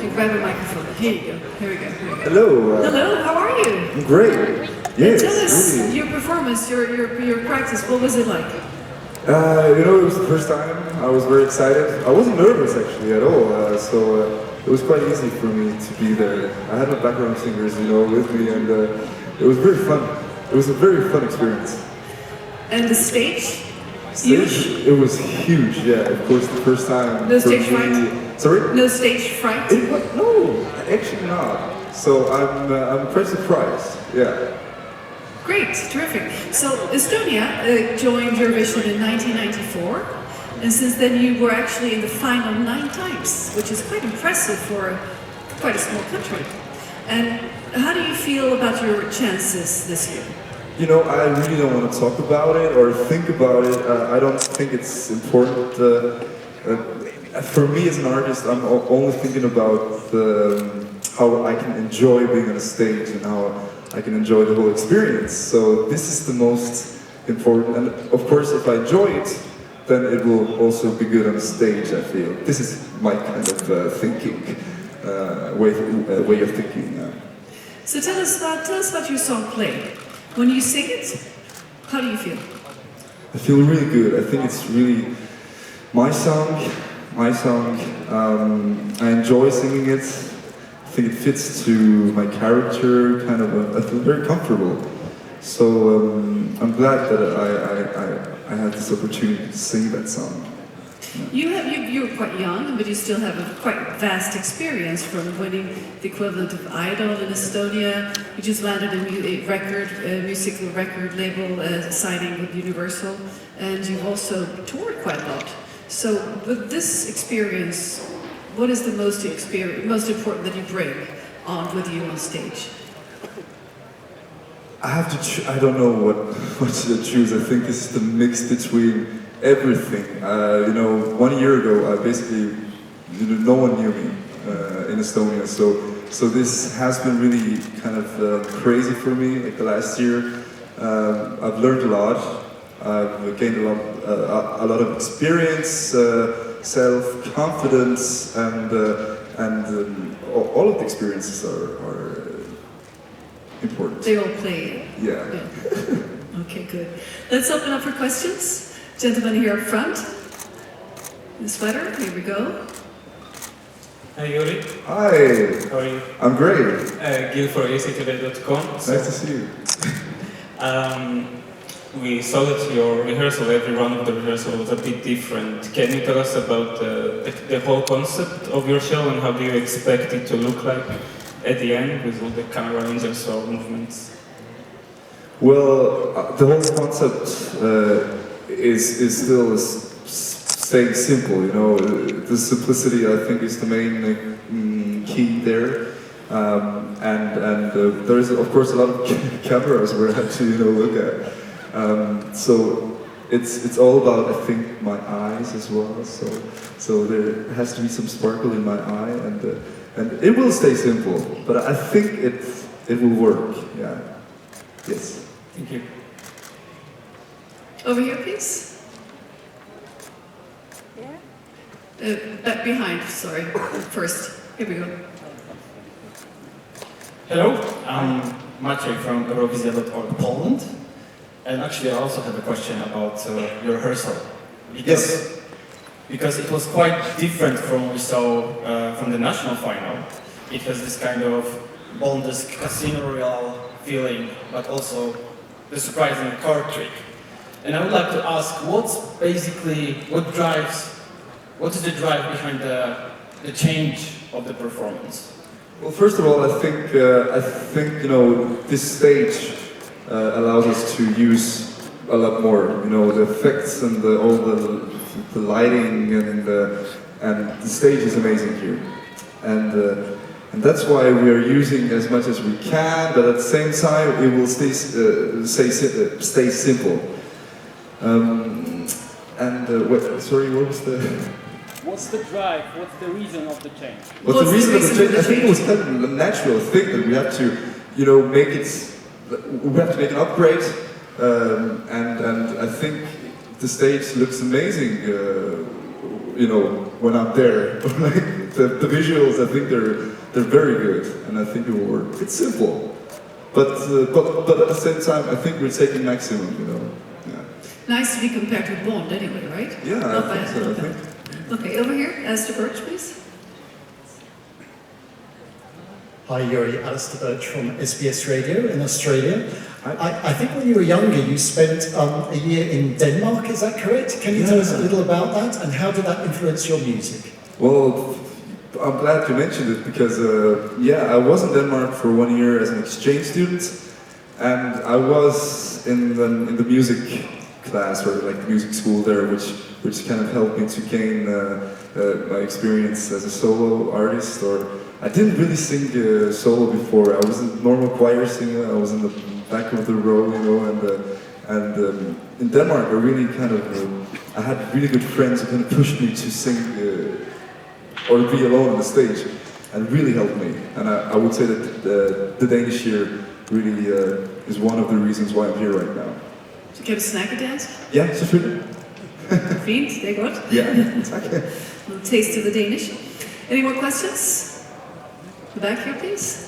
you grab a microphone. Here you go. Here we go. Here we go. Hello. Hello. How are you? I'm great. Yes. Tell us really. your performance, your practice. What was it like? It was the first time. I was very excited. I wasn't nervous actually at all. So it was quite easy for me to be there. I had my background singers, with me, and it was very fun. It was a very fun experience. And the stage? Huge? It was huge. Yeah, of course, the first time. No stage fright? Sorry? No stage fright? No, actually not. So I'm quite surprised. Yeah. Great, terrific. So Estonia joined Eurovision in 1994, and since then you were actually in the final 9 times, which is quite impressive for quite a small country. And how do you feel about your chances this year? I really don't want to talk about it or think about it. I don't think it's important. For me as an artist, I'm only thinking about how I can enjoy being on a stage and how I can enjoy the whole experience. So this is the most important. And of course, if I enjoy it, then it will also be good on stage, I feel. This is my kind of thinking, way of thinking. So tell us about your song Play. When you sing it, how do you feel? I feel really good. I think it's really my song. I enjoy singing it. I think it fits to my character, kind of. I feel very comfortable. So I'm glad that I had this opportunity to sing that song. You're quite young, but you still have a quite vast experience from winning the equivalent of Idol in Estonia. You just landed a musical record label signing with Universal, and you've also toured quite a lot. So with this experience, what is the most important that you bring on with you on stage? I have to. I don't know what to choose. I think this is the mix between everything. 1 year ago, I basically, no one knew me in Estonia. So this has been really kind of crazy for me. Like the last year, I've learned a lot. I've gained a lot of experience, self-confidence, and all of the experiences are important. They all play. Yeah. Okay, good. Let's open up for questions. Gentleman here up front. The sweater, here we go. Hi, Jüri. Hi. How are you? I'm great. Gil for ESCKAZ.com. Nice to see you. We saw that your rehearsal, every round of the rehearsal was a bit different. Can you tell us about the whole concept of your show and how do you expect it to look like at the end with all the camera angles or movements? Well, the whole concept is still staying simple, The simplicity, I think, is the main key there. And there's, of course, a lot of cameras where I have to, look at. So it's all about, I think, my eyes as well. So there has to be some sparkle in my eye, and it will stay simple, but I think it will work. Yeah. Yes. Thank you. Over here, please. Yeah. Back behind, sorry. First. Here we go. Hello, I'm Maciej from Eurovision.org Poland. And actually I also have a question about your rehearsal. Yes. Because it was quite different from what we saw from the national final. It has this kind of Bond-esque Casino Royale feeling, but also the surprising card trick. And I would like to ask, what is the drive behind the change of the performance? Well, first of all, I think this stage allows us to use a lot more. The effects and all the lighting and the stage is amazing here, and that's why we are using as much as we can. But at the same time, it will stay simple. Sorry, what was the? What's the drive? What's the reason of the change? What's the reason of the change? I think it was kind of a natural thing that we have to, make it. We have to make an upgrade, and I think the stage looks amazing. When I'm there, the visuals, I think they're very good, and I think it will work. It's simple, but at the same time, I think we're taking maximum, you know. Yeah. Nice to be compared to Bond anyway, right? Yeah, Not I think bad, so. not I bad. think. Okay, over here, Alistair Birch, please. Hi, Jüri. Alistair Birch from SBS Radio in Australia. I think when you were younger, you spent a year in Denmark, is that correct? Can you tell us a little about that, and how did that influence your music? Well, I'm glad you mentioned it because, yeah, I was in Denmark for 1 year as an exchange student, and I was in the music class, or like the music school there, which kind of helped me to gain my experience as a solo artist. Or I didn't really sing solo before. I was a normal choir singer. I was in the back of the row, you know, and in Denmark, I really kind of I had really good friends who kind of pushed me to sing or be alone on the stage, and really helped me. And I would say that the Danish year really is one of the reasons why I'm here right now. Så kan vi snakke dansk? Ja, selvfølgelig. Fint, det er godt. Ja, tak. A little taste of the Danish. Any more questions? The back here, please.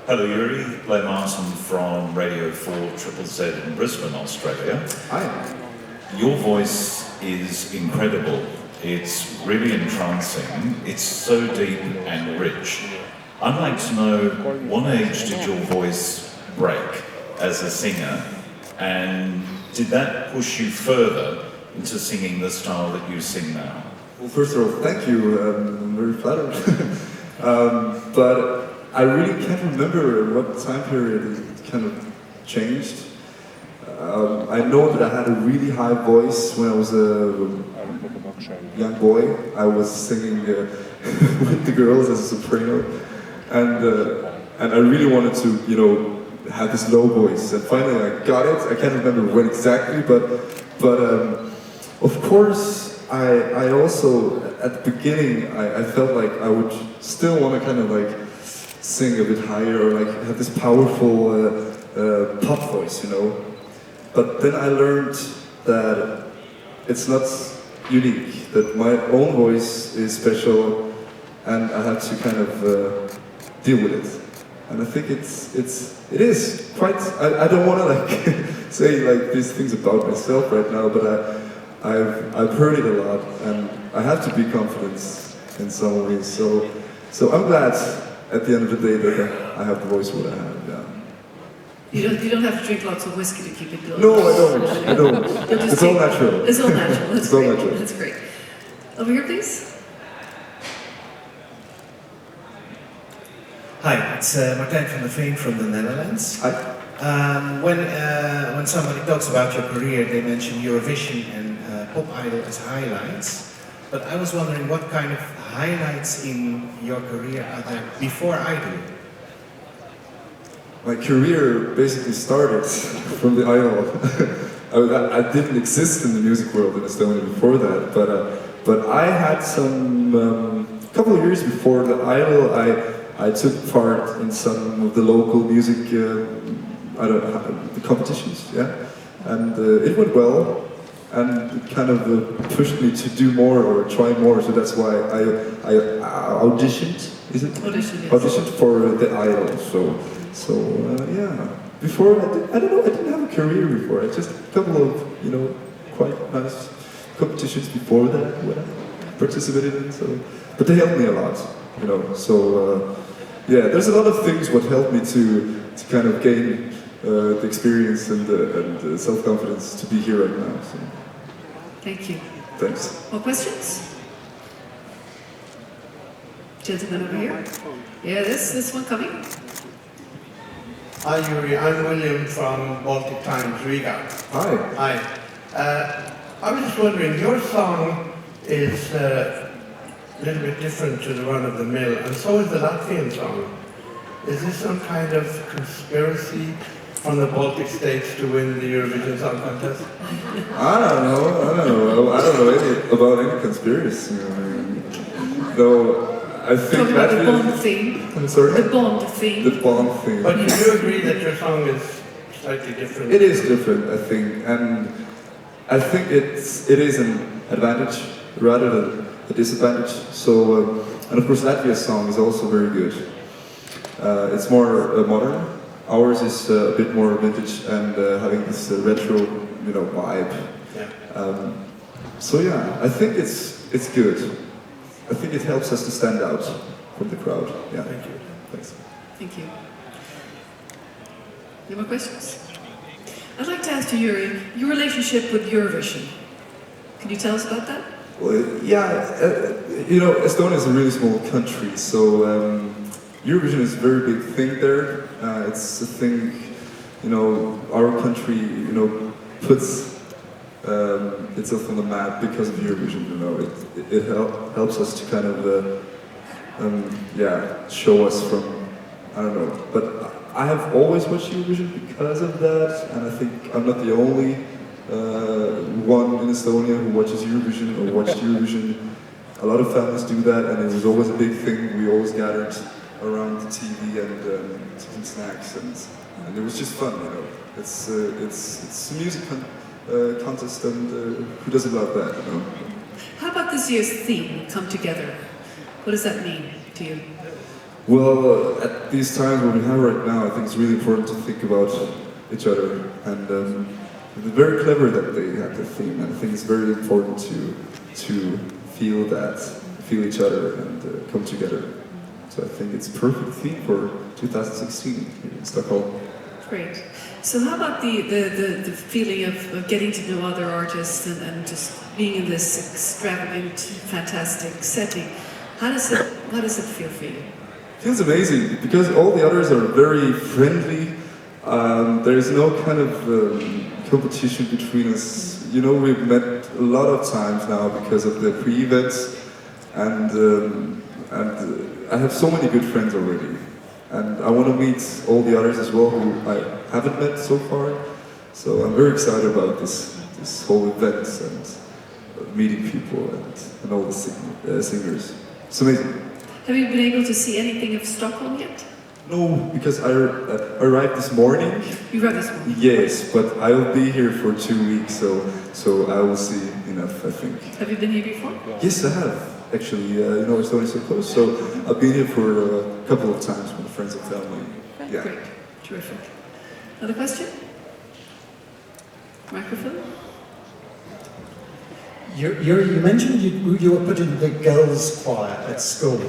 Hello, Jüri. Blair Martin from Radio 4 Triple Z in Brisbane, Australia. Hi. Your voice is incredible. It's really entrancing. It's so deep and rich. I'd like to know, what age did your voice break as a singer, and did that push you further into singing the style that you sing now? Well, first of all, thank you. I'm very flattered. But I really can't remember what time period it kind of changed. I know that I had a really high voice when I was a young boy. I was singing with the girls as a soprano, and I really wanted to, you know, have this low voice. And finally, I got it. I can't remember when exactly, but of course, I also at the beginning I felt like I would still want to kind of like sing a bit higher, or like have this powerful pop voice, you know. But then I learned that it's not unique, that my own voice is special, and I have to kind of deal with it. And I think it is quite. I don't want to like say like these things about myself right now, but I've heard it a lot, and I have to be confident in some ways. So I'm glad at the end of the day that I have the voice what I have. Yeah. You don't have to drink lots of whiskey to keep it going. No, I don't. It's all natural. It's all natural. That's It's all great. natural. That's great. Over here, please. Hi, it's Martijn van der Veen from the Netherlands. Hi. When somebody talks about your career, they mention Eurovision and Pop Idol as highlights. But I was wondering, what kind of highlights in your career are there before Idol? My career basically started from the Idol. I didn't exist in the music world in Estonia before that, but I had some couple of years before the Idol. I took part in some of the local music the competitions, yeah, and it went well, and it kind of pushed me to do more or try more. So that's why I auditioned. Is it? Audition, yes. Auditioned for the Idol. So yeah. Before I don't know. I didn't have a career before. I just a couple of quite nice competitions before that when I participated in. So, but they helped me a lot. So yeah, there's a lot of things what helped me to kind of gain the experience and the self-confidence to be here right now. So. Thank you. Thanks. More questions? Gentleman over here. Yeah, this one coming. Hi, Jüri. I'm William from Baltic Times, Riga. Hi. Hi. I was just wondering, your song is a little bit different to the run-of-the-mill, and so is the Latvian song. Is this some kind of conspiracy from the Baltic states to win the Eurovision Song Contest? I don't know about any conspiracy. No, I think Talking about the Latvian. Bond theme. I'm sorry. The Bond theme. The Bond thing. But do you agree that your song is slightly different? It is different, I think, and I think it is an advantage rather than a disadvantage. So, and of course Latvia's song is also very good. It's more modern. Ours is a bit more vintage and having this retro, vibe. Yeah. So yeah, I think it's good. I think it helps us to stand out from the crowd. Yeah. Thank you. Thanks. Thank you. Any more questions? I'd like to ask you, Jüri, your relationship with Eurovision. Can you tell us about that? Well, yeah, Estonia is a really small country, so Eurovision is a very big thing there. It's a thing, our country, puts itself on the map because of Eurovision. It helps us to kind of, show us from, I don't know. But I have always watched Eurovision because of that, and I think I'm not the only one in Estonia who watches Eurovision or watched Eurovision. A lot of families do that, and it was always a big thing. We always gathered around the TV and some snacks, and it was just fun, It's a music contest, and who doesn't love that, How about this year's theme, Come Together? What does that mean to you? Well, at these times where we have right now, I think it's really important to think about each other, and it's very clever that they have the theme, and I think it's very important to feel each other and come together. So I think it's a perfect theme for 2016 here in Stockholm. Great. So how about the feeling of getting to know other artists and just being in this extravagant, fantastic setting? How does it feel for you? It feels amazing because all the others are very friendly. There is no kind of competition between us. We've met a lot of times now because of the pre-events, and I have so many good friends already. And I want to meet all the others as well who I haven't met so far. So I'm very excited about this whole event and meeting people and all the singers. It's amazing. Have you been able to see anything of Stockholm yet? No, because I arrived this morning. You arrived this morning? Yes, but I will be here for 2 weeks, so I will see enough, I think. Have you been here before? Yes, I have. Actually, Estonia is so close, so I've been here for a couple of times with friends and family. Yeah. Great, terrific. Another question? Microphone? You mentioned you were put in the girls' choir at school.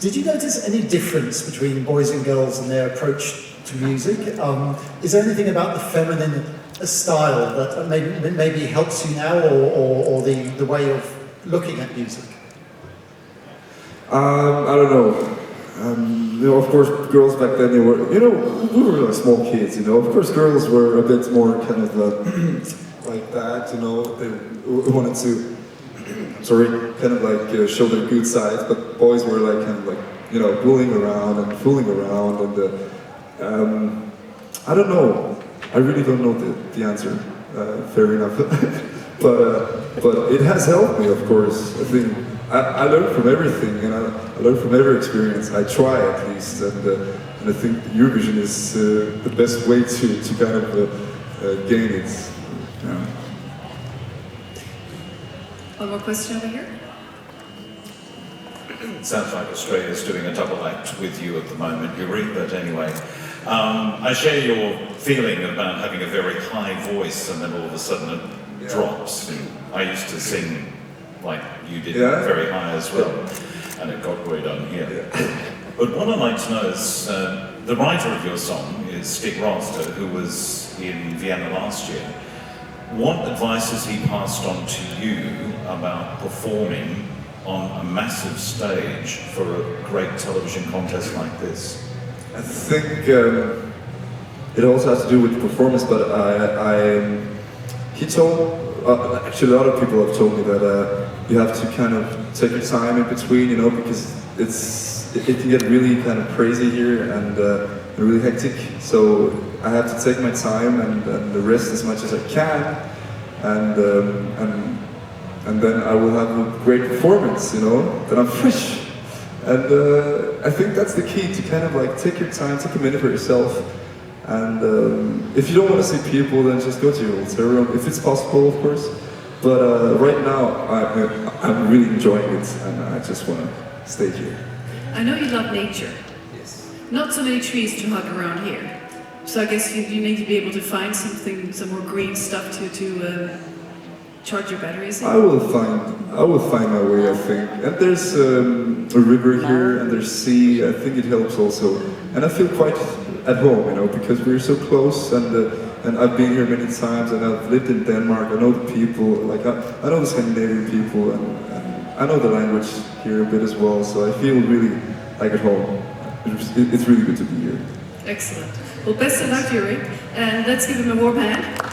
Did you notice any difference between boys and girls and their approach to music? Is there anything about the feminine style that maybe helps you now, or the way of looking at music? I don't know. Of course, girls back then, we were like small kids, Of course, girls were a bit more kind of like that, They wanted to, kind of like show their good sides, but boys were like kind of like, bullying around and fooling around, and I don't know. I really don't know the answer. Fair enough. But it has helped me, of course. I think I learned from everything, and I learned from every experience. I try at least, and I think Eurovision is the best way to kind of gain it. Yeah. One more question over here. Sounds like Australia's doing a double act with you at the moment, Jüri, but anyway. I share your feeling about having a very high voice and then all of a sudden it drops. I used to sing like you did, very high as well, and it got way down here. But what I'd like to know is, the writer of your song is Stig Roster, who was in Vienna last year. What advice has he passed on to you about performing on a massive stage for a great television contest like this? I think it also has to do with performance, but he told, actually a lot of people have told me that you have to kind of take your time in between, because it can get really kind of crazy here and really hectic. So I have to take my time and rest as much as I can, and then I will have a great performance, that I'm fresh. And I think that's the key, to kind of like take your time, take a minute for yourself. And if you don't want to see people, then just go to your hotel room, if it's possible, of course. But right now, I'm really enjoying it, and I just want to stay here. I know you love nature. Yes. Not so many trees to hug around here. So I guess you need to be able to find some more green stuff to charge your batteries in. I will find my way, I think. And there's a river here, and there's sea. I think it helps also. And I feel quite at home, you know, because we're so close, and I've been here many times, and I've lived in Denmark. I know the people, like I know the Scandinavian people, and I know the language here a bit as well. So I feel really like at home. It's really good to be here. Excellent. Well, best of luck, Jüri, and let's give him a warm hand.